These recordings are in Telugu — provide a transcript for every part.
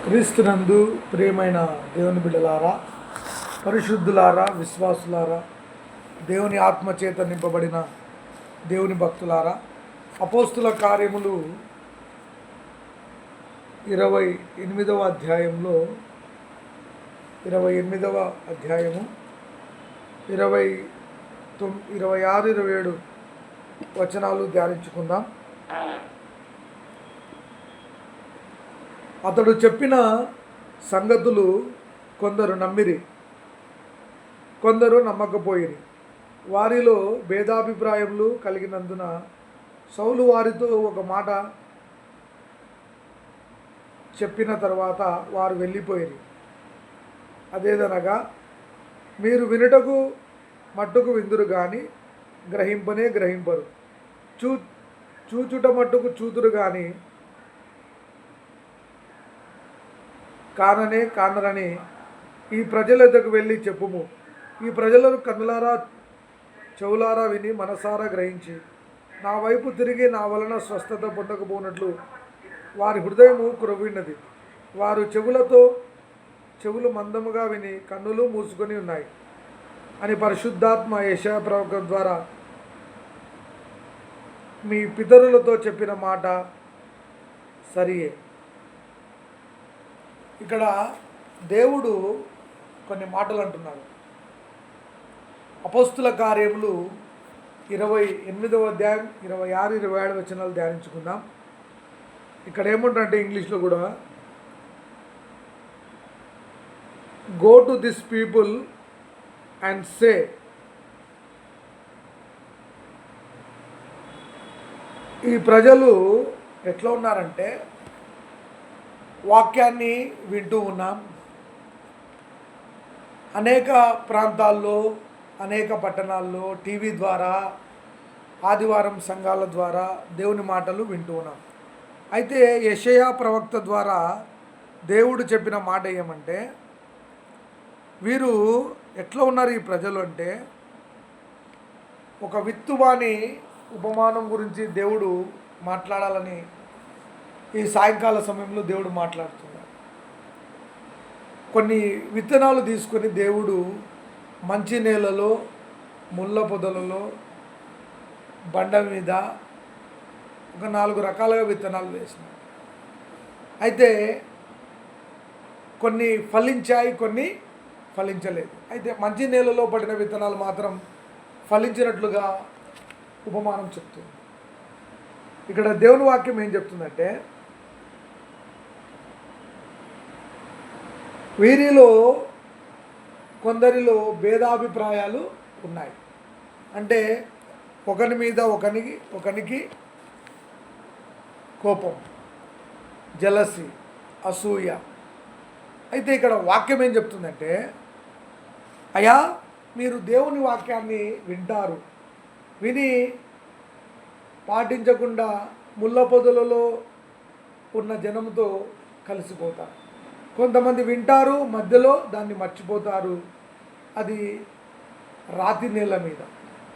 క్రీస్తునందు ప్రియమైన దేవుని బిడ్డలారా, పరిశుద్ధులారా, విశ్వాసులారా, దేవుని ఆత్మచేత నింపబడిన దేవుని భక్తులారా, అపోస్తుల కార్యములు 28వ అధ్యాయంలో 28వ అధ్యాయము 26, 27 వచనాలు ధ్యానించుకుందాం. అతడు చెప్పిన సంగతులు కొందరు నమ్మిరి, కొందరు నమ్మకపోయిరి. వారిలో భేదాభిప్రాయములు కలిగినందున సౌలు వారితో ఒక మాట చెప్పిన తర్వాత వారు వెళ్ళిపోయిరి. అదేదనగా, మీరు వినుటకు మట్టుకు విందురు కానీ గ్రహింపనే గ్రహింపరు, చూచుట మట్టుకు చూతురు కానీ కాననే కానరని ఈ ప్రజల దగ్గరకు వెళ్ళి చెప్పుము. ఈ ప్రజలను కన్నులారా చెవులారా విని మనసారా గ్రహించి నా వైపు తిరిగి నా వలన స్వస్థత పొందకపోనట్లు వారి హృదయము క్రొవ్వినది. వారు చెవులు మందముగా విని కన్నులు మూసుకొని ఉన్నాయి అని పరిశుద్ధాత్మ యెషయా ప్రవక్త ద్వారా మీ పితరులతో చెప్పిన మాట సరియే. ఇక్కడ దేవుడు కొన్ని మాటలు అంటున్నాడు. అపోస్తుల కార్యములు 28వ అధ్యాయం 26, 27 వచనాలు ధ్యానించుకుందాం. ఇక్కడ ఏముంటుందంటే ఇంగ్లీష్లో కూడా, go to this people and say, ఈ ప్రజలు ఎట్లా ఉన్నారంటే వాక్యాన్ని వింటూ ఉన్నాం. అనేక ప్రాంతాల్లో, అనేక పట్టణాల్లో టీవీ ద్వారా, ఆదివారం సంఘాల ద్వారా దేవుని మాటలు వింటూ ఉన్నాం. అయితే యెషయా ప్రవక్త ద్వారా దేవుడు చెప్పిన మాట ఏమంటే, వీరు ఎట్లా ఉన్నారు ఈ ప్రజలు అంటే, ఒక విత్తువాని ఉపమానం గురించి దేవుడు మాట్లాడాలని ఈ సాయంకాల సమయంలో దేవుడు మాట్లాడుతున్నాడు. కొన్ని విత్తనాలు తీసుకొని దేవుడు మంచి నేలలో, ముళ్ళ పొదలలో, బండ మీద ఒక 4 రకాలుగా విత్తనాలు వేసినాడు. అయితే కొన్ని ఫలించాయి, కొన్ని ఫలించలేదు. అయితే మంచి నేలలో పడిన విత్తనాలు మాత్రం ఫలించినట్లుగా ఉపమానం చెప్తుంది. ఇక్కడ దేవుని వాక్యం ఏం చెప్తుందంటే, వీరిలో కొందరిలో భేదాభిప్రాయాలు ఉన్నాయి. అంటే ఒకరి మీద ఒకనికి కోపం, జలసి, అసూయ. అయితే ఇక్కడ వాక్యం ఏం చెప్తుందంటే, అయ్యా మీరు దేవుని వాక్యాన్ని వింటారు, విని పాటించకుండా ముళ్ళ పొదలలో ఉన్న జనంతో కలిసిపోతారు. కొంతమంది వింటారు, మధ్యలో దాన్ని మర్చిపోతారు. అది రాతి నేల మీద,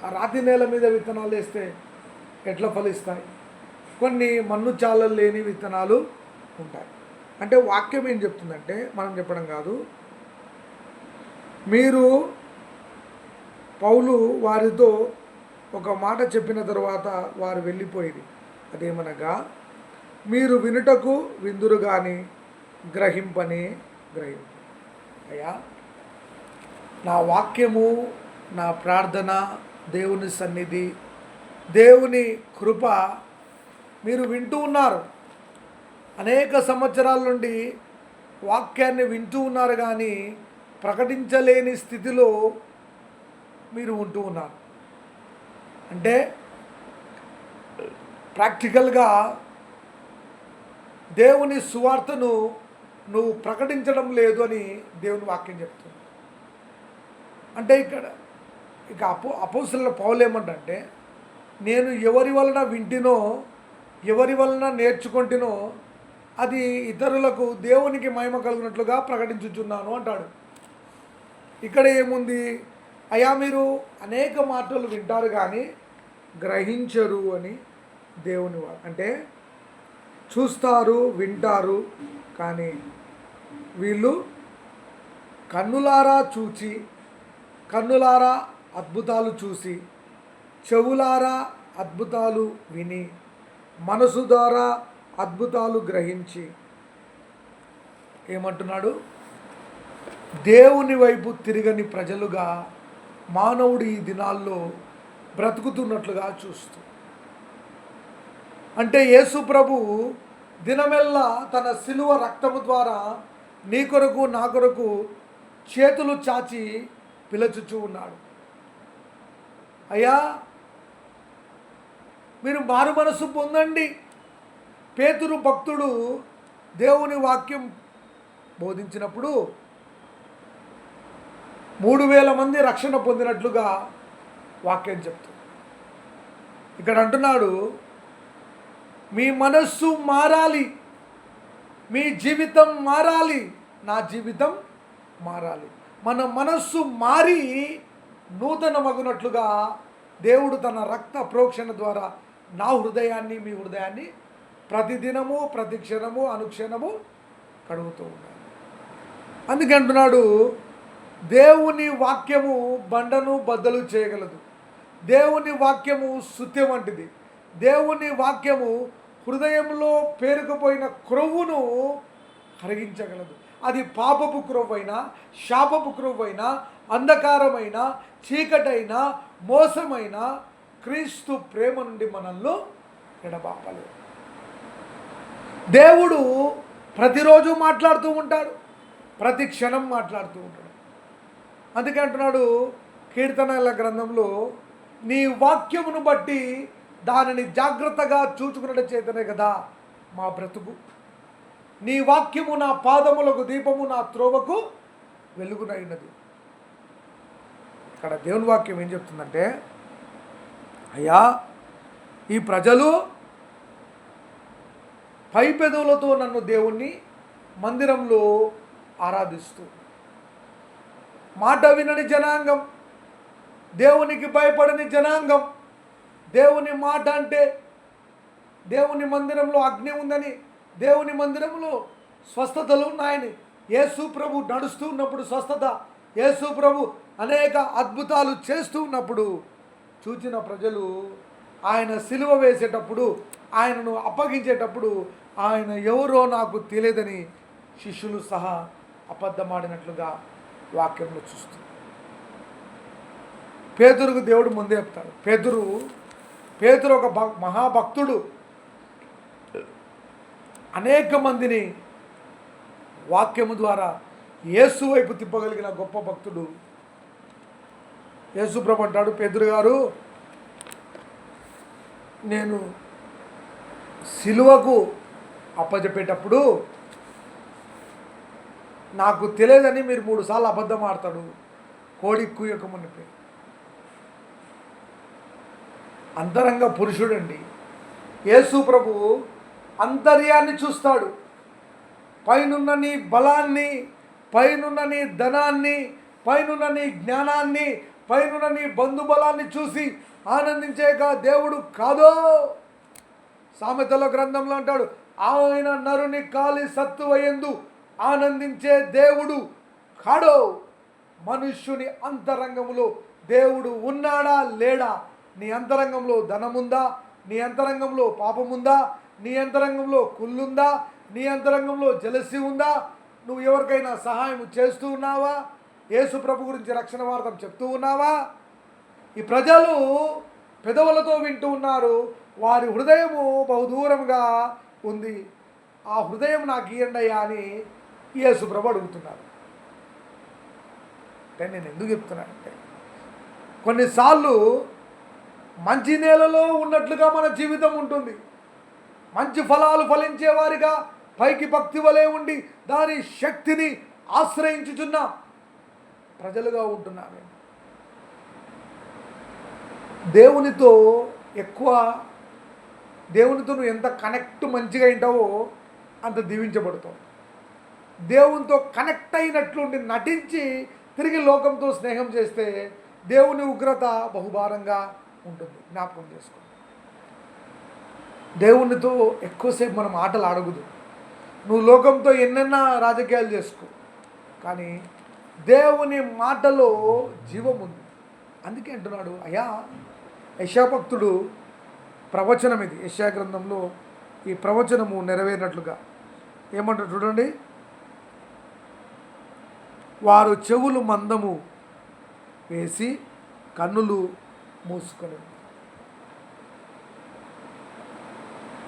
ఆ రాతి నేల మీద విత్తనాలు వేస్తే ఎట్లా ఫలిస్తాయి? కొన్ని మన్ను చాలలు లేని విత్తనాలు ఉంటాయి. అంటే వాక్యం ఏం చెప్తుందంటే, మనం చెప్పడం కాదు, మీరు పౌలు వారితో ఒక మాట చెప్పిన తర్వాత వారు వెళ్ళిపోయింది. అదేమనగా, మీరు వినుటకు విందురు కానీ గ్రహింపని గ్రహింపు. అయ్యా, నా వాక్యము, నా ప్రార్థన, దేవుని సన్నిధి, దేవుని కృప మీరు వింటూ ఉన్నారు. అనేక సంవత్సరాల నుండి వాక్యాన్ని వింటూ ఉన్నారు, కానీ ప్రకటించలేని స్థితిలో మీరు ఉంటూ ఉన్నారు. అంటే ప్రాక్టికల్గా దేవుని సువార్తను నువ్వు ప్రకటించడం లేదు అని దేవుని వాక్యం చెప్తుంది. అంటే ఇక అపోస్తలుల పౌలు ఏమంటే, నేను ఎవరి వలన వింటినో, ఎవరి వలన నేర్చుకుంటునో అది ఇతరులకు దేవునికి మహిమ కలిగినట్లుగా ప్రకటించుచున్నాను అంటాడు. ఇక్కడ ఏముంది? అయ్యా మీరు అనేక మాటలు వింటారు కానీ గ్రహించరు అని దేవుని వారు. అంటే చూస్తారు, వింటారు, కానీ వీళ్ళు కన్నులారా చూచి, కన్నులారా అద్భుతాలు చూసి, చెవులారా అద్భుతాలు విని, మనసు ద్వారా అద్భుతాలు గ్రహించి ఏమంటున్నాడు? దేవుని వైపు తిరగని ప్రజలుగా మానవుడు ఈ దినాల్లో బ్రతుకుతున్నట్లుగా చూస్తూ, అంటే యేసు ప్రభు దినమెల్లా తన శిలువ రక్తము ద్వారా నీ కొరకు నా కొరకు చేతులు చాచి పిలుచుచూ ఉన్నాడు. అయ్యా, మీరు మారు మనసు పొందండి. పేతురు భక్తుడు దేవుని వాక్యం బోధించినప్పుడు 3,000 మంది రక్షణ పొందినట్లుగా వాక్యం చెప్తుంది. ఇక్కడ అంటున్నాడు, మీ మనస్సు మారాలి, మీ జీవితం మారాలి, నా జీవితం మారాలి. మన మనస్సు మారి నూతన మగునట్లుగా దేవుడు తన రక్త ప్రోక్షణ ద్వారా నా హృదయాన్ని, మీ హృదయాన్ని ప్రతిదినము, ప్రతి క్షణము, అనుక్షణము కడుగుతూ ఉన్నాడు. అందుకే అంటున్నాడు, దేవుని వాక్యము బండను బద్దలు చేయగలదు. దేవుని వాక్యము సుత్యం వంటిది. దేవుని వాక్యము హృదయంలో పేరుకుపోయిన క్రొవ్వును కరిగించగలదు. అది పాపపు క్రొవ్వైనా, శాపపు క్రొవ్వైనా, అంధకారమైన, చీకటైన, మోసమైన క్రీస్తు ప్రేమ నుండి మనల్ని ఎడబాపలేదు. దేవుడు ప్రతిరోజు మాట్లాడుతూ ఉంటాడు, ప్రతి క్షణం మాట్లాడుతూ ఉంటాడు. అందుకే అంటున్నాడు కీర్తనల గ్రంథంలో, నీ వాక్యమును బట్టి దానిని జాగ్రత్తగా చూచుకున్నట్టు చేతనే కదా మా బ్రతుకు. నీ వాక్యము నా పాదములకు దీపము, నా త్రోవకు వెలుగునైనది. ఇక్కడ దేవుని వాక్యం ఏం చెప్తుందంటే, అయ్యా, ఈ ప్రజలు పై పెదవులతో నన్ను దేవుణ్ణి మందిరంలో ఆరాధిస్తూ, మాట వినని జనాంగం, దేవునికి భయపడని జనాంగం. దేవుని మాట అంటే దేవుని మందిరంలో అగ్ని ఉందని, దేవుని మందిరంలో స్వస్థతలు ఉన్నాయని, యేసు ప్రభు నడుస్తూ ఉన్నప్పుడు స్వస్థత, యేసు ప్రభు అనేక అద్భుతాలు చేస్తూ ఉన్నప్పుడు చూచిన ప్రజలు ఆయన సిలువ వేసేటప్పుడు, ఆయనను అప్పగించేటప్పుడు ఆయన ఎవరో నాకు తెలియదని శిష్యులు సహా అబద్ధమాడినట్లుగా వాక్యంలో చూస్తుంది. పేతురుకు దేవుడు ముందే చెప్తాడు. పేతురు ఒక మహాభక్తుడు, అనేక మందిని వాక్యము ద్వారా యేసు వైపు తిప్పగలిగిన గొప్ప భక్తుడు. యేసు ప్రభు అంటాడు, పేతురు గారు, నేను సిలువకు అప్పచెప్పేటప్పుడు నాకు తెలియదని మీరు 3 సార్లు అబద్ధం ఆడతాడు, కోడి కూయక మునిపే. అంతరంగ పురుషుడండి యేసు ప్రభు. అంతర్యాన్ని చూస్తాడు. పైనున్న నీ బలాన్ని, పైనున్న నీ ధనాన్ని, పైనున్న నీ జ్ఞానాన్ని, పైనున్న నీ బంధుబలాన్ని చూసి ఆనందించేక దేవుడు కాదో. సామెతల గ్రంథంలో అంటాడు, ఆయన నరుని కాలి సత్తువయందు ఆనందించే దేవుడు కాడో. మనుష్యుని అంతరంగంలో దేవుడు ఉన్నాడా లేడా? నీ అంతరంగంలో ధనముందా? నీ అంతరంగంలో పాపముందా? నీ అంతరంగంలో కుళ్ళుందా? నీ అంతరంగంలో జలసి ఉందా? నువ్వు ఎవరికైనా సహాయం చేస్తూ ఉన్నావా? యేసు ప్రభు గురించి రక్షణ వార్త చెప్తూ ఉన్నావా? ఈ ప్రజలు పెదవులతో వింటూ ఉన్నారు, వారి హృదయము బహుదూరంగా ఉంది. ఆ హృదయం నాకు ఇయ్యండి అయ్యా అని యేసు ప్రభు అడుగుతున్నారు. అంటే నేను ఎందుకు చెప్తున్నానంటే, కొన్నిసార్లు మంచి నేలలో ఉన్నట్లుగా మన జీవితం ఉంటుంది. మంచి ఫలాలు ఫలించే వారిగా పైకి భక్తి వలె ఉండి దాని శక్తిని ఆశ్రయించుచున్న ప్రజలుగా ఉంటున్నాను. దేవునితో నువ్వు ఎంత కనెక్ట్ మంచిగా ఉంటావో అంత దీవించబడుతావు. దేవునితో కనెక్ట్ అయినట్లుండి నటించి తిరిగి లోకంతో స్నేహం చేస్తే దేవుని ఉగ్రత బహుభారంగా ఉంటుంది. జ్ఞాపకం చేసుకోండి. దేవునితో ఎక్కువసేపు మనం ఆటలు ఆడకూడదు. నువ్వు లోకంతో ఎన్నెన్నా రాజకీయాలు చేసుకో, కానీ దేవుని మాటలో జీవం ఉంది. అందుకే అంటున్నాడు, అయ్యా యెషయా భక్తుడు ప్రవచనం, ఇది యెషయా గ్రంథంలో ఈ ప్రవచనము నెరవేరినట్లుగా ఏమంటారు చూడండి. వారు చెవులు మందము వేసి కన్నులు మూసుకొని,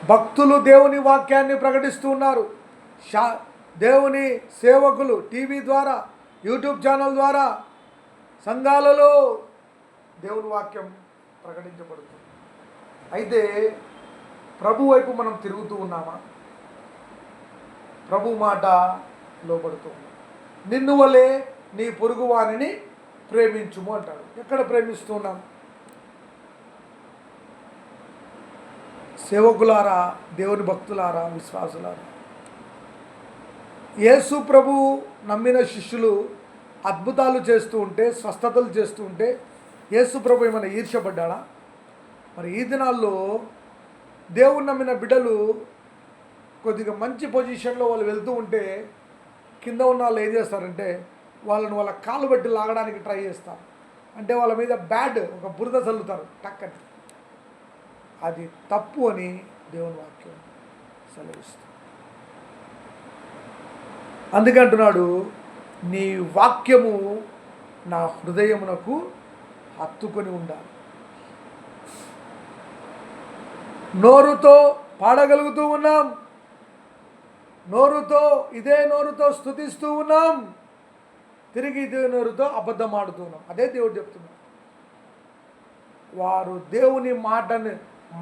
భక్తులు దేవుని వాక్యాన్ని ప్రకటిస్తూ ఉన్నారు. దేవుని సేవకులు టీవీ ద్వారా, యూట్యూబ్ ఛానల్ ద్వారా సంఘాలలో దేవుని వాక్యం ప్రకటించబడుతుంది. అయితే ప్రభు వైపు మనం తిరుగుతూ ఉన్నామా? ప్రభు మాట లోబడుతూ ఉన్నాం. నిన్ను వలే నీ పొరుగు వారిని ప్రేమించుము అంటాడు. ఎక్కడ ప్రేమిస్తున్నాం? సేవకులారా, దేవుని భక్తులారా, విశ్వాసులారా, యేసు ప్రభు నమ్మిన శిష్యులు అద్భుతాలు చేస్తూ ఉంటే, స్వస్థతలు చేస్తూ ఉంటే యేసు ప్రభు ఏమైనా ఈర్ష్యపడ్డాడా? మరి ఈ దినాల్లో దేవుని నమ్మిన బిడ్డలు కొద్దిగా మంచి పొజిషన్లో వాళ్ళు వెళ్తూ ఉంటే కింద ఉన్న వాళ్ళు ఏం చేస్తారంటే వాళ్ళని వాళ్ళ కాళ్ళు బట్టి లాగడానికి ట్రై చేస్తారు. అంటే వాళ్ళ మీద ఒక బురద చల్లుతారు టక్కని. అది తప్పు అని దేవుని వాక్యం సెలవిస్తుంది. అందుకంటున్నాడు, నీ వాక్యము నా హృదయమునకు హత్తుకొని ఉండాలి. నోరుతో పాడగలుగుతూ ఉన్నాం, ఇదే నోరుతో స్తుతిస్తూ ఉన్నాం, తిరిగి ఇదే నోరుతో అబద్ధం ఆడుతూ ఉన్నాం. అదే దేవుడు చెప్తున్నాడు. వారు దేవుని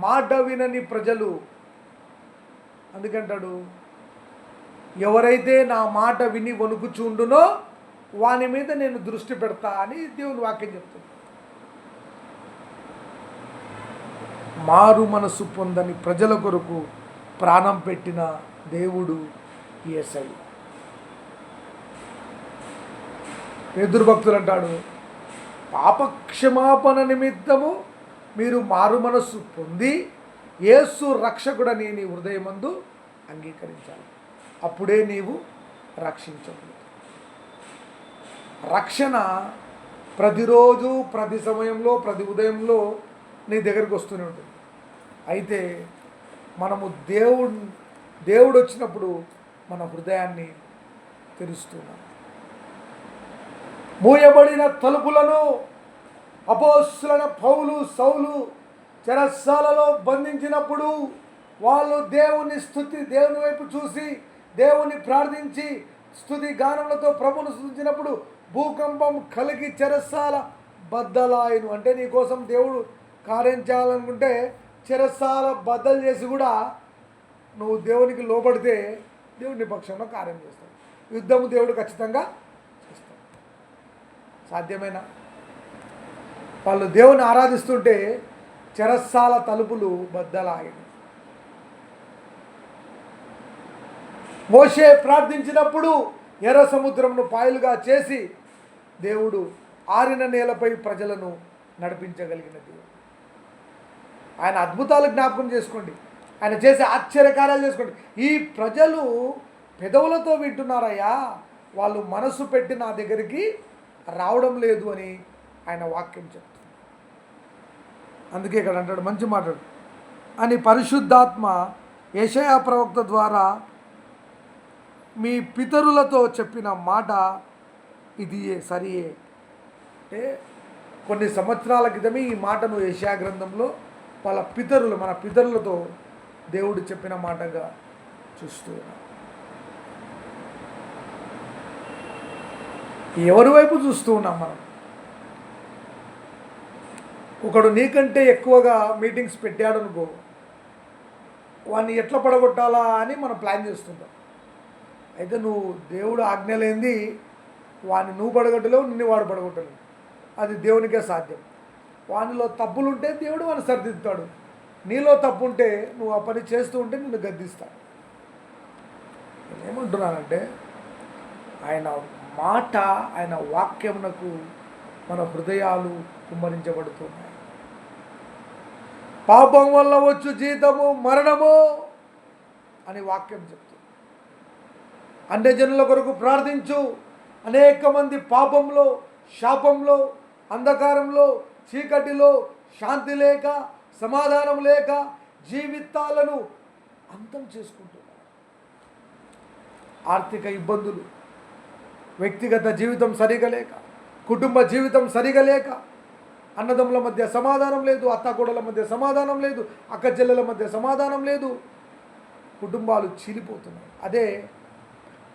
మాట వినని ప్రజలు. అందుకంటాడు, ఎవరైతే నా మాట విని వణుకుచుండునో వాని మీద నేను దృష్టి పెడతా అని దేవుని వాక్యం చెప్తుంది. మారు మనసు పొందని ప్రజల కొరకు ప్రాణం పెట్టిన దేవుడు యేసయ్య. పేతురు భక్తులు అంటాడు, పాపక్షమాపణ నిమిత్తము మీరు మారు మనస్సు పొంది యేసు రక్షకుడని నీ హృదయమందు అంగీకరించాలి. అప్పుడే నీవు రక్షించబడతావు. రక్షణ ప్రతిరోజు, ప్రతి సమయంలో, ప్రతి ఉదయంలో నీ దగ్గరికి వస్తూనే ఉంటుంది. అయితే మనము దేవుడు వచ్చినప్పుడు మన హృదయాన్ని తెరుస్తున్నాం. మూయబడిన తలుపులను అపోస్తలులైన పౌలు, సౌలు చెరసాలలో బంధించినప్పుడు వాళ్ళు దేవుని వైపు చూసి దేవుని ప్రార్థించి స్తుతి గానములతో ప్రభువును స్తుతించినప్పుడు భూకంపం కలిగి చెరసాల బద్దలాయను. అంటే నీ కోసం దేవుడు కార్యం చేయాలనుకుంటే చెరసాల బద్దలు చేసి కూడా నువ్వు దేవునికి లోబడితే దేవుని పక్షంలో కార్యం చేస్తాడు. యుద్ధము దేవుడు ఖచ్చితంగా చేస్తాడు. సాధ్యమేనా? వాళ్ళు దేవుని ఆరాధిస్తుంటే చెరసాల తలుపులు బద్దలాయను. మోషే ప్రార్థించినప్పుడు ఎర్ర సముద్రమును పాయలుగా చేసి దేవుడు ఆరిన నేలపై ప్రజలను నడిపించగలిగిన దేవుడు. ఆయన అద్భుతాలు జ్ఞాపకం చేసుకోండి, ఆయన చేసే ఆశ్చర్యకార్యాలు చేసుకోండి. ఈ ప్రజలు పెదవులతో వింటున్నారయ్యా, వాళ్ళు మనసు పెట్టి నా దగ్గరికి రావడం లేదు అని ఆయన వాక్యం చెప్తుంది. అందుకే ఇక్కడ అంటాడు, మంచి మాట్లాడు అని పరిశుద్ధాత్మ యెషయా ప్రవక్త ద్వారా మీ పితరులతో చెప్పిన మాట ఇది సరియే. అంటే కొన్ని సంవత్సరాల క్రితమే ఈ మాటను యెషయా గ్రంథంలో మన పితరులతో దేవుడు చెప్పిన మాటగా చూస్తూ ఉన్నాం. ఎవరి వైపు చూస్తూ ఉన్నాం మనం? ఒకడు నీకంటే ఎక్కువగా మీటింగ్స్ పెట్టాడు అనుకో, వాడిని ఎట్లా పడగొట్టాలా అని మనం ప్లాన్ చేస్తుంటాం. అయితే నువ్వు దేవుడు ఆజ్ఞలేంది వాడిని నువ్వు పడగొట్టలేవు, నిన్ను వాడు పడగొట్టలేవు. అది దేవునికే సాధ్యం. వానిలో తప్పులుంటే దేవుడు వాడిని సరిదిద్దుతాడు. నీలో తప్పు ఉంటే నువ్వు ఆ పని చేస్తూ ఉంటే నిన్ను గద్దిస్తాడు. నేనేమంటున్నానంటే ఆయన మాట, ఆయన వాక్యమునకు మన హృదయాలు కుమ్మరించబడుతున్నాయి. పాపం వల్ల వచ్చు జీతము మరణము అని వాక్యం చెప్తుంది. అన్యజనుల కొరకు ప్రార్థించు. అనేక మంది పాపంలో, శాపంలో, అంధకారంలో, చీకటిలో, శాంతి లేక, సమాధానం లేక జీవితాలను అంతం చేసుకుంటున్నారు. ఆర్థిక ఇబ్బందులు, వ్యక్తిగత జీవితం సరిగా లేక, కుటుంబ జీవితం సరిగా లేక, అన్నదమ్ముల మధ్య సమాధానం లేదు, అత్తాకోడల మధ్య సమాధానం లేదు, అక్క చెల్లెల మధ్య సమాధానం లేదు, కుటుంబాలు చీలిపోతున్నాయి. అదే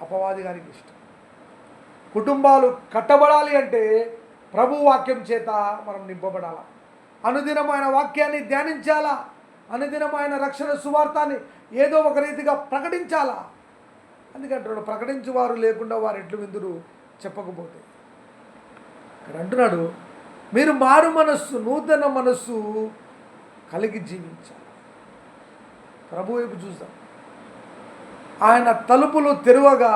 అపవాది గారికి ఇష్టం. కుటుంబాలు కట్టబడాలి అంటే ప్రభు వాక్యం చేత మనం నింపబడాలా. అనుదినం ఆయన వాక్యాన్ని ధ్యానించాలా. అనుదినం ఆయన రక్షణ సువార్తాన్ని ఏదో ఒక రీతిగా ప్రకటించాలా. అందుకంటున్నాడు, ప్రకటించువారు లేకుండా వారు ఎట్లు విందురు చెప్పకపోతే. ఇక్కడ అంటున్నాడు, మీరు మారు మనస్సు, నూతన మనస్సు కలిగి జీవించాలి. ప్రభు వైపు చూద్దాం. ఆయన తలుపులు తెరువగా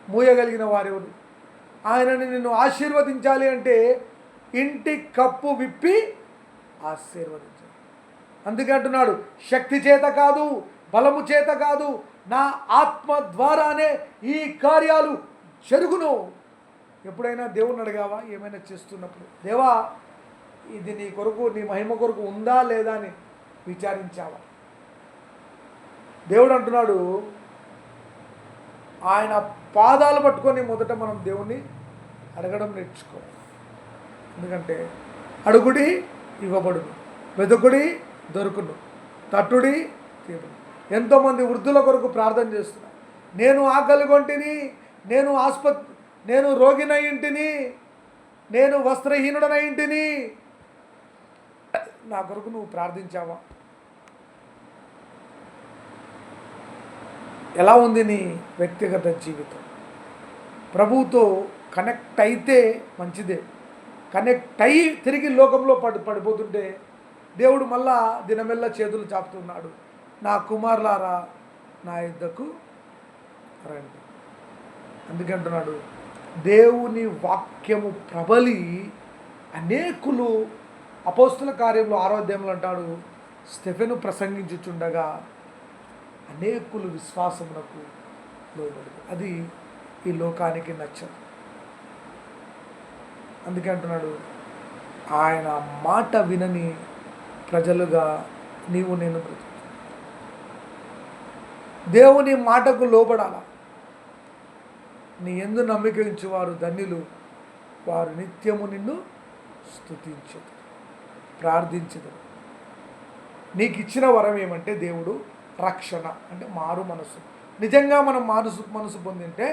మూయగలిగిన వారెవరు? ఆయనని నిన్ను ఆశీర్వదించాలి అంటే ఇంటి కప్పు విప్పి ఆశీర్వదించాలి. అందుకే అంటున్నాడు, శక్తి చేత కాదు, బలము చేత కాదు, నా ఆత్మ ద్వారానే ఈ కార్యాలు జరుగును. ఎప్పుడైనా దేవుణ్ణి అడిగావా? ఏమైనా చేస్తున్నప్పుడు, దేవా ఇది నీ కొరకు, నీ మహిమ కొరకు ఉందా లేదా అని విచారించావా? దేవుడు అంటున్నాడు, ఆయన పాదాలు పట్టుకొని మొదట మనం దేవుణ్ణి అడగడం నేర్చుకోవాలి. ఎందుకంటే అడుగుడి ఇవ్వబడును, వెతుకుడి దొరుకును, తట్టుడి తీరును. ఎంతోమంది వృద్ధుల కొరకు ప్రార్థన చేస్తున్నారు. నేను ఆకలిగొంటిని, నేను రోగినై ఇంటిని, నేను వస్త్రహీనుడనై ఇంటిని. నా కొరకు నువ్వు ప్రార్థించావా? ఎలా ఉంది నీ వ్యక్తిగత జీవితం? ప్రభువుతో కనెక్ట్ అయితే మంచిదే. కనెక్ట్ అయ్యి తిరిగి లోకంలో పడిపోతుంటే దేవుడు మళ్ళా దినమెల్లా చేతులు చాపుతున్నాడు, నా కుమారులారా నా యుద్ధకు రండి. అందుకంటున్నాడు, దేవుని వాక్యము ప్రబలి అనేకులు, అపోస్తుల కార్యంలో 6వ అధ్యాయంలో అంటాడు, స్టెఫెను ప్రసంగించుచుండగా అనేకులు విశ్వాసమునకు లోబడి. అది ఈ లోకానికి నచ్చదు. అందుకే అంటున్నాడు, ఆయన మాట వినని ప్రజలుగా నీవు నేను బ్రతుకు. దేవుని మాటకు లోబడాల. నీ యందు నమ్మిక ఉంచువారు ధన్యులు, వారు నిత్యము నిన్ను స్తుతించుదురు, ప్రార్థించుదురు. నీకు ఇచ్చిన వరం ఏమంటే దేవుడు రక్షణ, అంటే మారు మనసు. నిజంగా మనం మనసు పొందింటే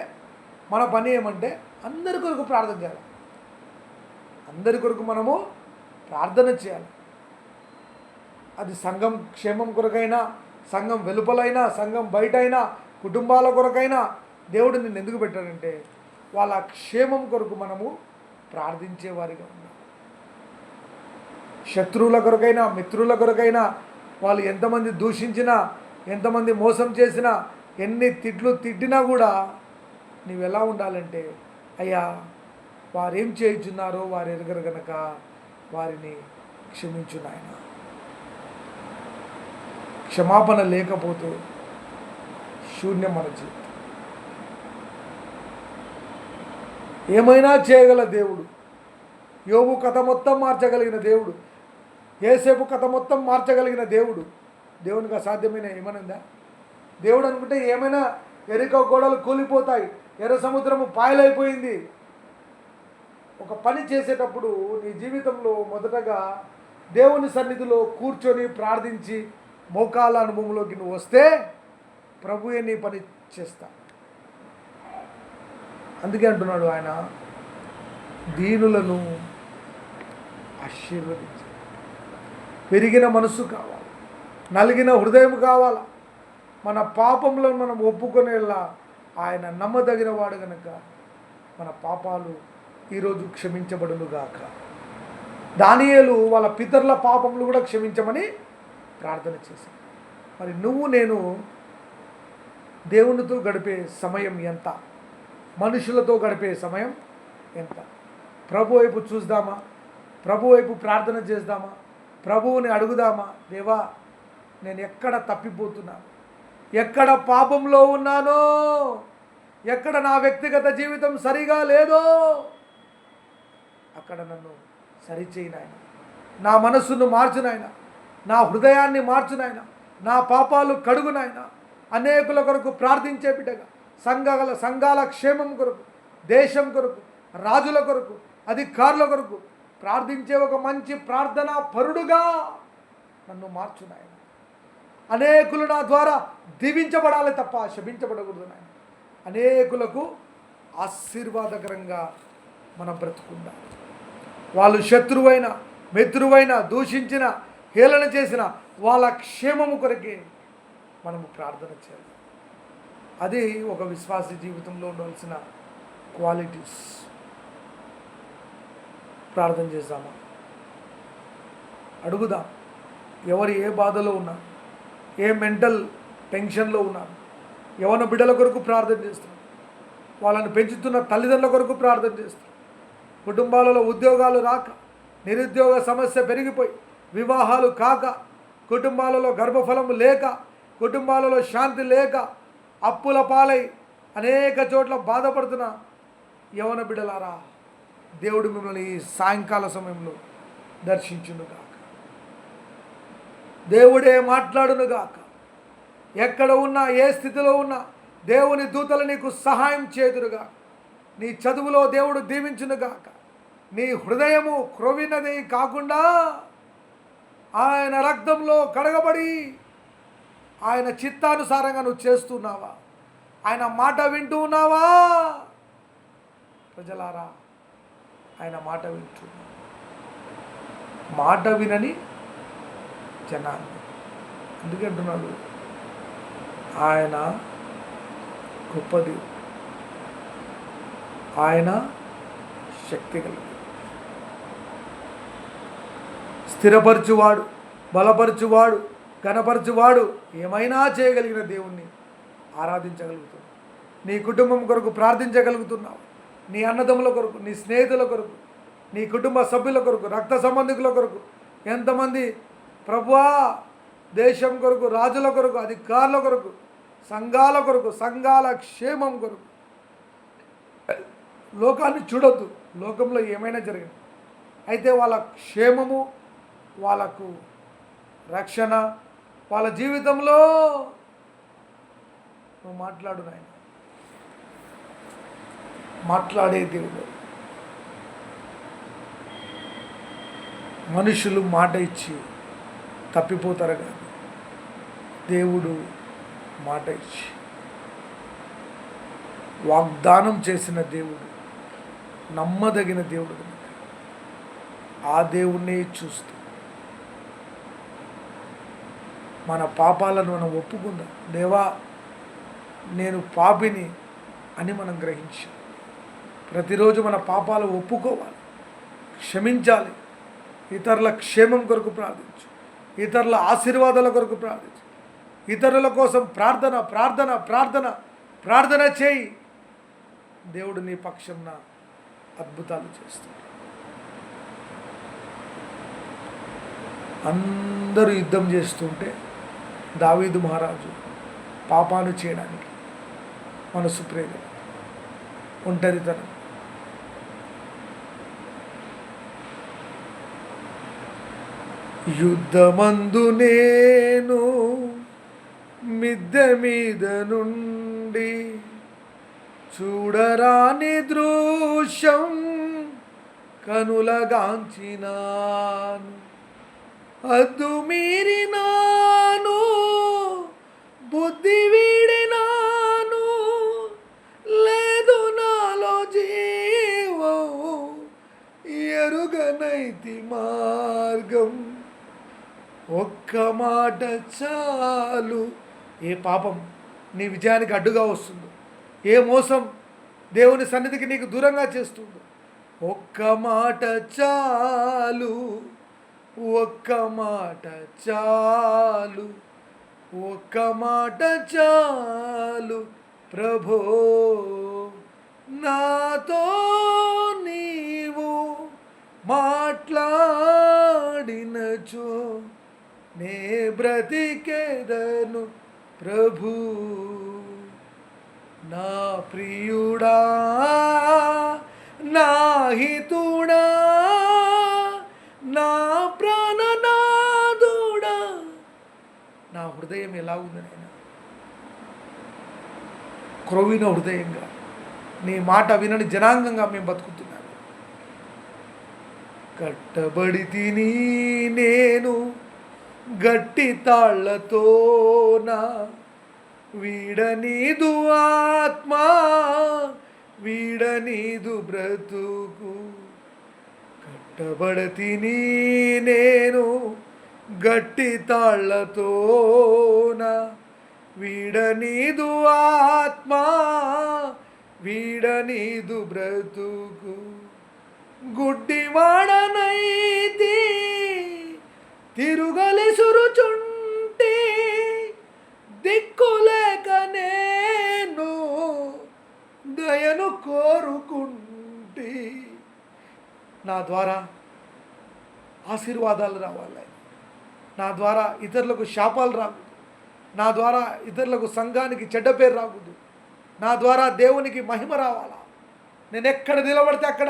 మన పని ఏమంటే అందరి కొరకు ప్రార్థన చేయాలి. అందరి కొరకు మనము ప్రార్థన చేయాలి. అది సంఘం క్షేమం కొరకైనా, సంఘం వెలుపలైనా, సంఘం బయటైనా, కుటుంబాల కొరకైనా దేవుడు నిన్ను ఎందుకు పెట్టాడంటే వాళ్ళ క్షేమం కొరకు మనము ప్రార్థించేవారిగా ఉన్నాం. శత్రువుల కొరకైనా, మిత్రుల కొరకైనా, వాళ్ళు ఎంతమంది దూషించినా, ఎంతమంది మోసం చేసినా, ఎన్ని తిట్లు తిట్టినా కూడా నీవు ఎలా ఉండాలంటే, అయ్యా వారేం చేయుచున్నారో వారు ఎరగరు గనక వారిని క్షమించు నాయన. క్షమాపణ లేకపోతే శూన్యం మన జీవితం. ఏమైనా చేయగల దేవుడు, యోబు కథ మొత్తం మార్చగలిగిన దేవుడు, యేసేపు కథ మొత్తం మార్చగలిగిన దేవుడు. దేవునికి అసాధ్యమైన ఏమనుందా? దేవుడు అనుకుంటే ఏమైనా, ఎరికో గోడలు కూలిపోతాయి, ఎర్ర సముద్రము పాయలైపోయింది. ఒక పని చేసేటప్పుడు నీ జీవితంలో మొదటగా దేవుని సన్నిధిలో కూర్చొని ప్రార్థించి మోకాళ్ళ అనుభవంలోకి నువ్వు వస్తే ప్రభువే నీ పని చేస్తా. అందుకే అంటున్నాడు ఆయన, దీనులను ఆశీర్వదించి. పెరిగిన మనసు కావాలి, నలిగిన హృదయం కావాలా. మన పాపంలో మనం ఒప్పుకునేలా ఆయన నమ్మదగిన వాడు కనుక మన పాపాలు ఈరోజు క్షమించబడునుగాక. దానియేలు వాళ్ళ పితరుల పాపములు కూడా క్షమించమని ప్రార్థన చేశాను. మరి నువ్వు నేను దేవునితో గడిపే సమయం ఎంత? మనుషులతో గడిపే సమయం ఎంత? ప్రభు వైపు చూద్దామా? ప్రభు వైపు ప్రార్థన చేద్దామా? ప్రభువుని అడుగుదామా? దేవా, నేను ఎక్కడ తప్పిపోతున్నాను, ఎక్కడ పాపంలో ఉన్నానో, ఎక్కడ నా వ్యక్తిగత జీవితం సరిగా లేదో అక్కడ నన్ను సరిచేయి నాయన. నా మనస్సును మార్చు నాయన, నా హృదయాన్ని మార్చు నాయన, నా పాపాలు కడుగు నాయన. అనేకుల కొరకు ప్రార్థించే బిడ్డగా, సంఘాల క్షేమం కొరకు, దేశం కొరకు, రాజుల కొరకు, అధికారుల కొరకు ప్రార్థించే ఒక మంచి ప్రార్థనా పరుడుగా నన్ను మార్చు నాయన. అనేకులు నా ద్వారా దీవించబడాలి తప్ప శపించబడకూడదు నాయన. అనేకులకు ఆశీర్వాదకరంగా మనం బ్రతుకుందాం. వాళ్ళు శత్రువైన, మిత్రువైన, దూషించిన, హేళన చేసిన వాళ్ళ క్షేమము కొరకే మనము ప్రార్థన చేయాలి. అది ఒక విశ్వాస జీవితంలో ఉండవలసిన క్వాలిటీస్. ప్రార్థన చేద్దామా? అడుగుదాం. ఎవరు ఏ బాధలో ఉన్నారు, ఏ మెంటల్ టెన్షన్లో ఉన్నారు, యవన బిడ్డల కొరకు ప్రార్థన చేస్తున్నారు, వాళ్ళని పెంచుతున్న తల్లిదండ్రుల కొరకు ప్రార్థన చేస్తున్నారు, కుటుంబాలలో ఉద్యోగాలు రాక, నిరుద్యోగ సమస్య పెరిగిపోయి, వివాహాలు కాక, కుటుంబాలలో గర్భఫలం లేక, కుటుంబాలలో శాంతి లేక, అప్పుల పాలై అనేక చోట్ల బాధపడుతున్న యవన బిడ్డలారా, దేవుడు మిమ్మల్ని ఈ సాయంకాల సమయంలో దర్శించునుగాక. దేవుడే మాట్లాడునుగాక. ఎక్కడ ఉన్నా, ఏ స్థితిలో ఉన్నా దేవుని దూతలు నీకు సహాయం చేదురుగా. నీ చదువులో దేవుడు దీవించునుగాక. నీ హృదయము క్రొవ్వినది కాకుండా ఆయన రక్తంలో కడగబడి ఆయన చిత్తానుసారంగా నువ్వు చేస్తున్నావా? ఆయన మాట వింటూ ఉన్నావా? ప్రజలారా, ఆయన మాట వింటున్నా. మాట వినని జనాన్ని ఎందుకంటున్నాడు? ఆయన గొప్పది, ఆయన శక్తి కలిగి, స్థిరపరచువాడు, బలపరచువాడు, ఘనపరచువాడు, ఏమైనా చేయగలిగిన దేవుణ్ణి ఆరాధించగలుగుతున్నావు. నీ కుటుంబం కొరకు ప్రార్థించగలుగుతున్నావు. నీ అన్నదమ్ముల కొరకు, నీ స్నేహితుల కొరకు, నీ కుటుంబ సభ్యుల కొరకు, రక్త సంబంధికుల కొరకు, ఎంతమంది ప్రభువా, దేశం కొరకు, రాజుల కొరకు, అధికారుల కొరకు, సంఘాల కొరకు, సంఘాల క్షేమం కొరకు. లోకాన్ని చూడొద్దు, లోకంలో ఏమైనా జరిగింది, అయితే వాళ్ళ క్షేమము, వాళ్ళకు రక్షణ, వాళ్ళ జీవితంలో నువ్వు మాట్లాడు నాయన. మాట్లాడే దేవుడు. మనుషులు మాట ఇచ్చి తప్పిపోతారు కానీ దేవుడు మాట ఇచ్చి వాగ్దానం చేసిన దేవుడు, నమ్మదగిన దేవుడు కనుక ఆ దేవుణ్ణే చూస్తూ మన పాపాలను మనం ఒప్పుకుందాం. దేవా, నేను పాపిని అని మనం గ్రహించాం. ప్రతిరోజు మన పాపాలు ఒప్పుకోవాలి, క్షమించాలి. ఇతరుల క్షేమం కొరకు ప్రార్థించు, ఇతరుల ఆశీర్వాదాల కొరకు ప్రార్థించు, ఇతరుల కోసం ప్రార్థన ప్రార్థన ప్రార్థన ప్రార్థన చేయి. దేవుడు నీ పక్షంన అద్భుతాలు చేస్తాడు. అందరూ యుద్ధం చేస్తుంటే దావీదు మహారాజు పాపాలు చేయడానికి మనసు ప్రేమ, ఒంటరితనం, యుద్ధమందు నేను మిద్దె మీద నుండి చూడరాని దృశ్యం కనులగాంచినాను, అద్దు మీరినాను, బుద్ధి వీడినాను, లేదు నాలో జీవం, ఎరుగనైతి మార్గం, ఒక్క మాట చాలు. ఏ పాపం నీ విజయానికి అడ్డుగా వస్తుందో, ఏ మోసం దేవుని సన్నిధికి నీకు దూరంగా చేస్తుందో, ఒక్క మాట చాలు, ఒక్క మాట చాలు, ఒక్క మాట చాలు ప్రభో, నాతో నీవు మాట్లాడినచో నే బ్రతికెదను ప్రభు, నా ప్రియుడా, నా హితుడా, నా ప్రాణనాథుడా. నా హృదయం ఎలా ఉంది నాయన? క్రొవ్విన హృదయంగా, నీ మాట వినని జనాంగంగా మేము బతుకుతున్నాము. కట్టబడి తిని నేను గట్టి తాళ్లతోనా, వీడనీదు ఆత్మ, వీడనీదు బ్రతుకు. కట్టబడి తిని నేను గట్టి తాళ్లతోనా, వీడనీదు ఆత్మ, వీడనీదు బ్రతుకు. గుడ్డివాడనైతి తిరుగలిసురుచుంటి, దిక్కులేక నేను దయను కోరుకుంటి. నా ద్వారా ఆశీర్వాదాలు రావాలి, నా ద్వారా ఇతరులకు శాపాలు రాకూడదు, నా ద్వారా ఇతరులకు సంఘానికి చెడ్డ పేరు రాకూడదు, నా ద్వారా దేవునికి మహిమ రావాలా. నేను ఎక్కడ నిలబడితే అక్కడ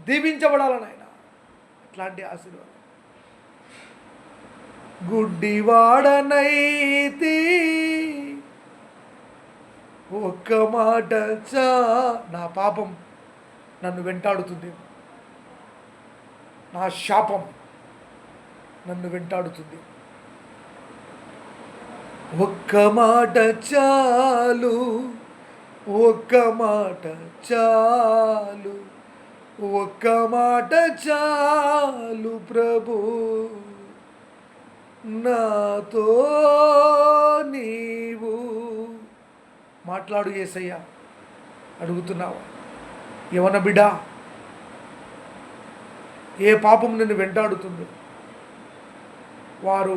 దీవించబడాలని ఆయన అట్లాంటి ఆశీర్వాదం. గుడ్డివాడనైతి ఒక్క మాట నా పాపం నన్ను వెంటాడుతుంది, నా శాపం నన్ను వెంటాడుతుంది. ఒక్క మాట చాలు, ఒక్క మాట చాలు, ఒక్క మాట చాలు ప్రభు, నాతో నీవు మాట్లాడు యేసయ్యా. అడుగుతున్నావా? యవన బిడ్డ, ఏ పాపం నిన్ను వెంటాడుతుందో వారు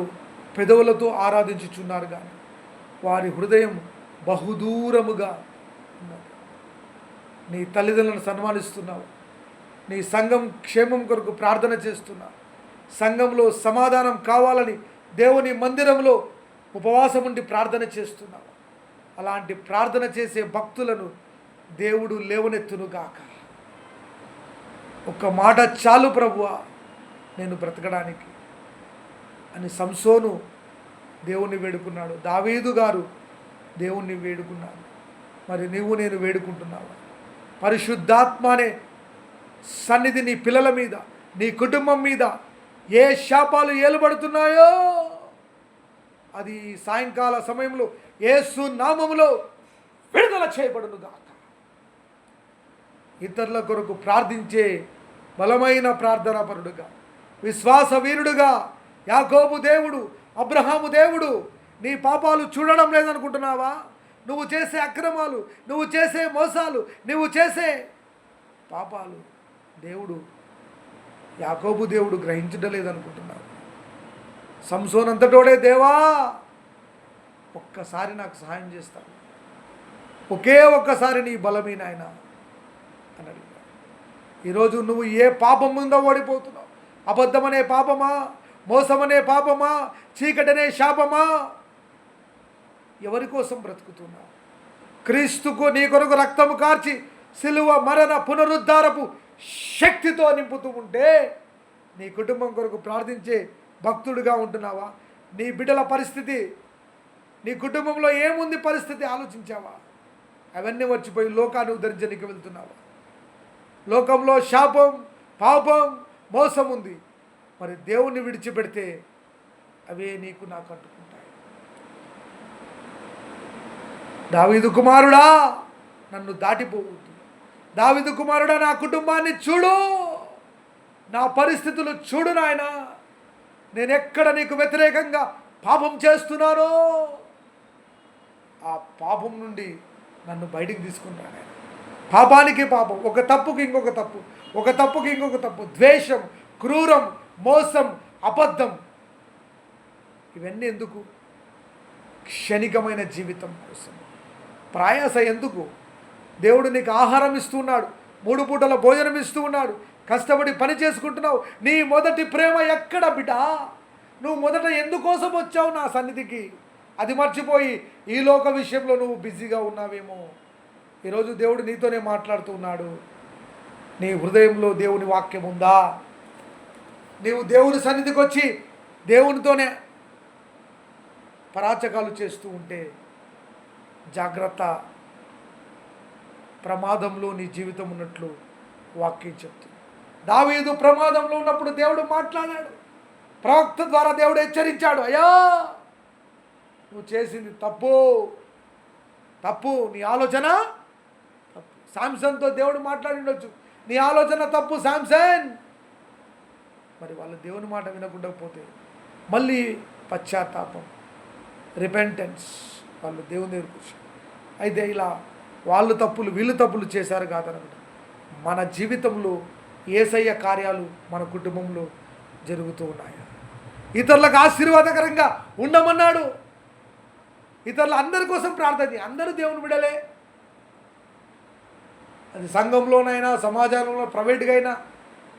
పెదవులతో ఆరాధించుచున్నారు, కానీ వారి హృదయం బహుదూరముగా ఉన్నది. నీ తల్లిదండ్రులను సన్మానిస్తున్నావు, నీ సంఘం క్షేమం కొరకు ప్రార్థన చేస్తున్నావు, సంఘంలో సమాధానం కావాలని దేవుని మందిరంలో ఉపవాసం ఉండి ప్రార్థన చేస్తున్నావు. అలాంటి ప్రార్థన చేసే భక్తులను దేవుడు లేవనెత్తునుగాక. ఒక్క మాట చాలు ప్రభువా నేను బ్రతకడానికి అని సంసోను దేవుణ్ణి వేడుకున్నాడు, దావీదు గారు దేవుణ్ణి వేడుకున్నాడు. మరి నీవు నేను వేడుకుంటున్నావు? పరిశుద్ధాత్మ అనే సన్నిధి నీ పిల్లల మీద, నీ కుటుంబం మీద ఏ శాపాలు ఏలుబడుతున్నాయో అది సాయంకాల సమయంలో యేసు నామములో విడుదల చేయబడునుగాక. ఇతరుల కొరకు ప్రార్థించే బలమైన ప్రార్థనాపరుడుగా, విశ్వాస వీరుడుగా యాకోబు దేవుడు, అబ్రహాము దేవుడు నీ పాపాలు చూడడం లేదనుకుంటున్నావా? నువ్వు చేసే అక్రమాలు, నువ్వు చేసే మోసాలు, నువ్వు చేసే పాపాలు దేవుడు, యాకోబు దేవుడు గ్రహించడం లేదనుకుంటున్నావు. సంసోన్ అంతటోడే, దేవా ఒక్కసారి నాకు సహాయం చేస్తాను, ఒకే ఒక్కసారి నీ బలమైన ఆయన అని అడిగాడు. ఈరోజు నువ్వు ఏ పాపం ముందో ఓడిపోతున్నావు? అబద్ధమనే పాపమా, మోసమనే పాపమా, చీకటనే శాపమా? ఎవరి కోసం బ్రతుకుతున్నావు? క్రీస్తుకు నీ కొరకు రక్తము కార్చి సిలువ మరణ పునరుద్ధారపు శక్తితో నింపుతూ ఉంటే నీ కుటుంబం కొరకు ప్రార్థించే భక్తుడిగా ఉంటున్నావా? నీ బిడ్డల పరిస్థితి, నీ కుటుంబంలో ఏముంది పరిస్థితి ఆలోచించావా? అవన్నీ మర్చిపోయి లోకాన్ని ఉద్ధరించడానికి వెళ్తున్నావా? లోకంలో శాపం, పాపం, మోసం ఉంది. మరి దేవుణ్ణి విడిచిపెడితే అవే నీకు నాకు అంటుకుంటాయి. దావీదు కుమారుడా నన్ను దాటిపోవద్దు, దావీదు కుమారుడా నా కుటుంబాన్ని చూడు, నా పరిస్థితులు చూడు నాయన, నేను ఎక్కడ నీకు వ్యతిరేకంగా పాపం చేస్తున్నానో ఆ పాపం నుండి నన్ను బయటికి తీసుకున్నాను ఆయన. పాపానికి పాపం, ఒక తప్పుకి ఇంకొక తప్పు, ఒక తప్పుకి ఇంకొక తప్పు, ద్వేషం, క్రూరం, మోసం, అబద్ధం, ఇవన్నీ ఎందుకు? క్షణికమైన జీవితం కోసం ప్రయాస ఎందుకు? దేవుడు నీకు ఆహారం ఇస్తున్నాడు, 3 పూటల భోజనం ఇస్తూ ఉన్నాడు, కష్టపడి పని చేసుకుంటున్నావు. నీ మొదటి ప్రేమ ఎక్కడ బిడ్డా? నువ్వు మొదట ఎందుకోసం వచ్చావు నా సన్నిధికి? అది మర్చిపోయి ఈ లోక విషయంలో నువ్వు బిజీగా ఉన్నావేమో. ఈరోజు దేవుడు నీతోనే మాట్లాడుతూ ఉన్నాడు. నీ హృదయంలో దేవుని వాక్యం ఉందా? నీవు దేవుని సన్నిధికి వచ్చి దేవునితోనే పరాచకాలు చేస్తూ ఉంటే జాగ్రత్త, ప్రమాదంలో నీ జీవితం ఉన్నట్లు వాక్యం చెప్తుంది. దావీదు ప్రమాదంలో ఉన్నప్పుడు దేవుడు మాట్లాడాడు. ప్రవక్త ద్వారా దేవుడు హెచ్చరించాడు, అయ్యా నువ్వు చేసింది తప్పు, తప్పు, నీ ఆలోచన తప్పు. శాంసన్తో దేవుడు మాట్లాడిండొచ్చు, నీ ఆలోచన తప్పు శాంసన్. మరి వాళ్ళు దేవుని మాట వినకుండా పోతే మళ్ళీ పశ్చాత్తాపం, రిపెంటెన్స్, వాళ్ళు దేవుని దగ్గరికి వచ్చారు. అయితే ఇలా వాళ్ళు తప్పులు వీళ్ళు తప్పులు చేశారు కాదనమాట. మన జీవితంలో యేసయ్య కార్యాలు మన కుటుంబంలో జరుగుతూ ఉన్నాయి. ఇతరులకు ఆశీర్వాదకరంగా ఉండమన్నాడు. ఇతరులు అందరి కోసం ప్రార్థన చేయి. అందరూ దేవుని బిడ్డలే. అది సంఘంలోనైనా, సమాజంలో, ప్రైవేట్గా అయినా,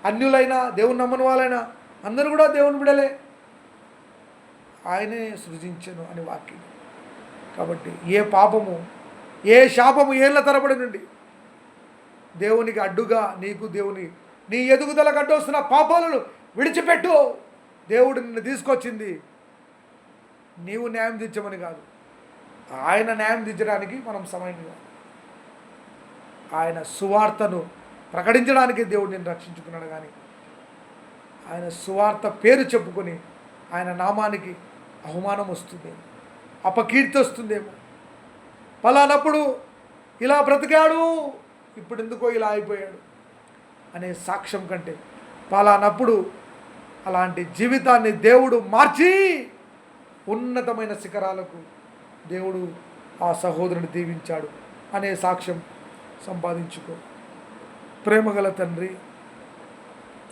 అన్యులైనా, దేవుని నమ్మని వాళ్ళైనా అందరూ కూడా దేవుని బిడ్డలే. ఆయనే సృజించను అని వాక్యం. కాబట్టి ఏ పాపము, ఏ శాపము ఏళ్ళ తరబడి నుండి దేవునికి అడ్డుగా నీకు దేవుని నీ ఎదుగుదలకు అడ్డు వస్తున్న పాపాలను విడిచిపెట్టు. దేవుడు నిన్ను తీసుకొచ్చింది నీవు న్యాయం తీర్చమని కాదు, ఆయన న్యాయం తీర్చడానికి మనం సమయం కాదు. ఆయన సువార్తను ప్రకటించడానికి దేవుడు నిన్ను రక్షించుకున్నాడు. కానీ ఆయన సువార్త పేరు చెప్పుకొని ఆయన నామానికి అవమానం వస్తుందేమో, అపకీర్తి వస్తుందేమో. పలానప్పుడు ఇలా బ్రతికాడు, ఇప్పుడు ఎందుకో ఇలా అయిపోయాడు అనే సాక్ష్యం కంటే పలానప్పుడు అలాంటి జీవితాన్ని దేవుడు మార్చి ఉన్నతమైన శిఖరాలకు దేవుడు ఆ సహోదరుని దీవించాడు అనే సాక్ష్యం సంపాదించుకో. ప్రేమగల తండ్రి,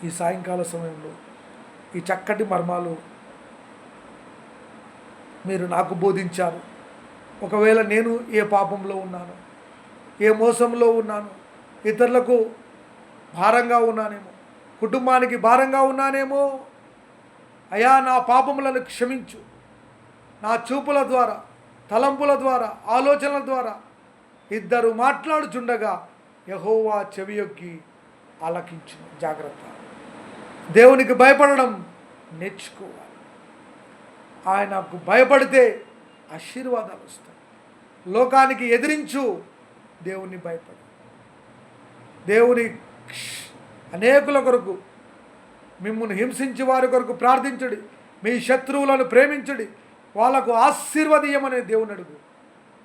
ఈ సాయంకాల సమయంలో ఈ చక్కటి మర్మాలు మీరు నాకు బోధించారు. ఒకవేళ నేను ఏ పాపంలో ఉన్నాను, ఏ మోసంలో ఉన్నాను, ఇతరులకు భారంగా ఉన్నానేమో, కుటుంబానికి భారంగా ఉన్నానేమో, అయా నా పాపములను క్షమించు. నా చూపుల ద్వారా, తలంపుల ద్వారా, ఆలోచనల ద్వారా ఇద్దరు మాట్లాడుచుండగా యెహోవా చెవియొగ్గి ఆలకించును. జాగ్రత్త. దేవునికి భయపడడం నేర్చుకోవాలి. ఆయనకు భయపడితే ఆశీర్వాదాలు వస్తాయి. లోకానికి ఎదిరించు, దేవుని భయపడు. దేవుని అనేకుల కొరకు, మిమ్మల్ని హింసించి వారి కొరకు ప్రార్థించుడి, మీ శత్రువులను ప్రేమించుడి, వాళ్ళకు ఆశీర్వదీయమనే దేవుని అడుగు.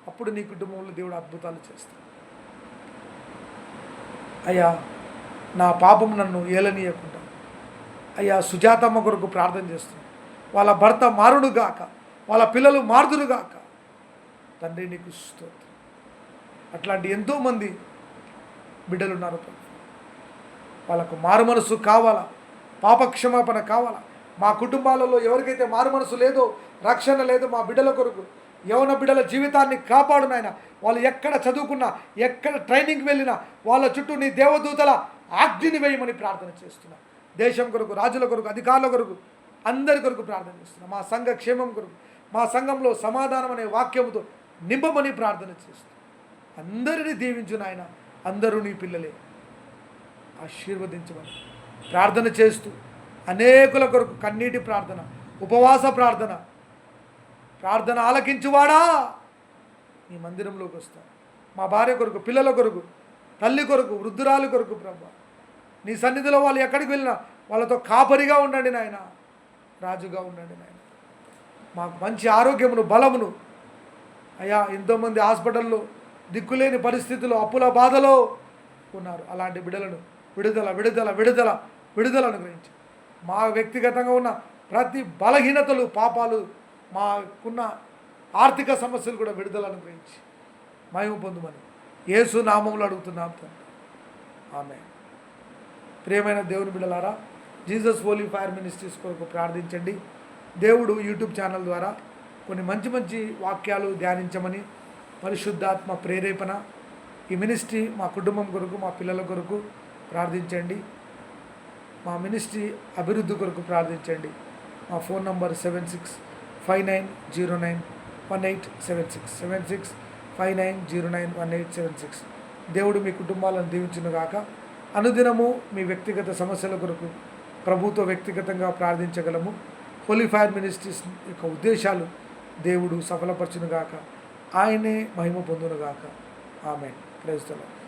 అప్పుడు నీ కుటుంబంలో దేవుడు అద్భుతాలు చేస్తాడు. అయ్యా నా పాపం నన్ను ఏలనీయకుండా, అయ్యా సుజాతమ్మ కొరకు ప్రార్థన చేస్తున్నాను. వాళ్ళ భర్త మారుడుగాక, వాళ్ళ పిల్లలు మారుదురుగాక. తండ్రి నీకు స్తోత్రం. అట్లాంటి ఎంతోమంది బిడ్డలు ఉన్నారు. వాళ్ళకు మారు మనసు కావాలా, పాపక్షమాపణ కావాలా. మా కుటుంబాలలో ఎవరికైతే మారు మనసు లేదో, రక్షణ లేదో, మా బిడ్డల కొరకు, యవన బిడ్డల జీవితాన్ని కాపాడు నాయన. వాళ్ళు ఎక్కడ చదువుకున్నా, ఎక్కడ ట్రైనింగ్కి వెళ్ళినా వాళ్ళ చుట్టూ నీ దేవదూతల ఆజ్ఞని వేయమని ప్రార్థన చేస్తున్నా. దేశం కొరకు, రాజుల కొరకు, అధికారుల కొరకు, అందరి కొరకు ప్రార్థన చేస్తున్నా. మా సంఘ క్షేమం కొరకు, మా సంఘంలో సమాధానం అనే వాక్యముతో నింపమని ప్రార్థన చేస్తున్నా. అందరినీ దీవించు నాయన. అందరూ నీ పిల్లలే, ఆశీర్వదించమని ప్రార్థన చేస్తూ అనేకుల కొరకు కన్నీటి ప్రార్థన, ఉపవాస ప్రార్థన, ప్రార్థన ఆలకించువాడా నీ మందిరంలోకి వస్తాను. మా భార్య కొరకు, పిల్లల కొరకు, తల్లి కొరకు, వృద్ధురాలు కొరకు ప్రభా నీ సన్నిధిలో వాళ్ళు ఎక్కడికి వెళ్ళినా వాళ్ళతో కాపరిగా ఉండండి నాయన, రాజుగా ఉండండి నాయన. మాకు మంచి ఆరోగ్యమును, బలమును. అయ్యా ఎంతోమంది హాస్పిటల్లో దిక్కులేని పరిస్థితుల్లో, అప్పుల బాధలో ఉన్నారు. అలాంటి బిడ్డలను విడుదల విడుదల విడుదల విడుదల అనుగ్రహించి, మా వ్యక్తిగతంగా ఉన్న ప్రతి బలహీనతలు, పాపాలు, మాకున్న ఆర్థిక సమస్యలు కూడా విడుదల అనుగ్రహించి మహిమ పొందుమని యేసు నామములో అడుగుతున్నాం తండ్రి. ఆమేన్. ప్రియమైన దేవుని బిడ్డలారా, జీసస్ హోలీ ఫైర్ మినిస్ట్రీస్ కొరకు ప్రార్థించండి. దేవుడు యూట్యూబ్ ఛానల్ ద్వారా కొన్ని మంచి మంచి వాక్యాలు ధ్యానించమని పరిశుద్ధాత్మ ప్రేరేపణ. ఈ మినిస్ట్రీ మా కుటుంబం కొరకు, మా పిల్లల కొరకు ప్రార్థించండి. మా మినిస్ట్రీ అభివృద్ధి కొరకు ప్రార్థించండి. మా ఫోన్ నంబర్ 7659091876 7659091876. దేవుడు మీ కుటుంబాలను దీవించునుగాక. అనుదినము మీ వ్యక్తిగత సమస్యల కొరకు ప్రభుతో వ్యక్తిగతంగా ప్రార్థించగలము. హోలీ ఫైర్ మినిస్ట్రీస్ యొక్క ఉద్దేశాలు దేవుడు సఫలపరచునుగాక. ఆయనే మహిమ పొందునుగాక. ఆమేన్. Praise the lord.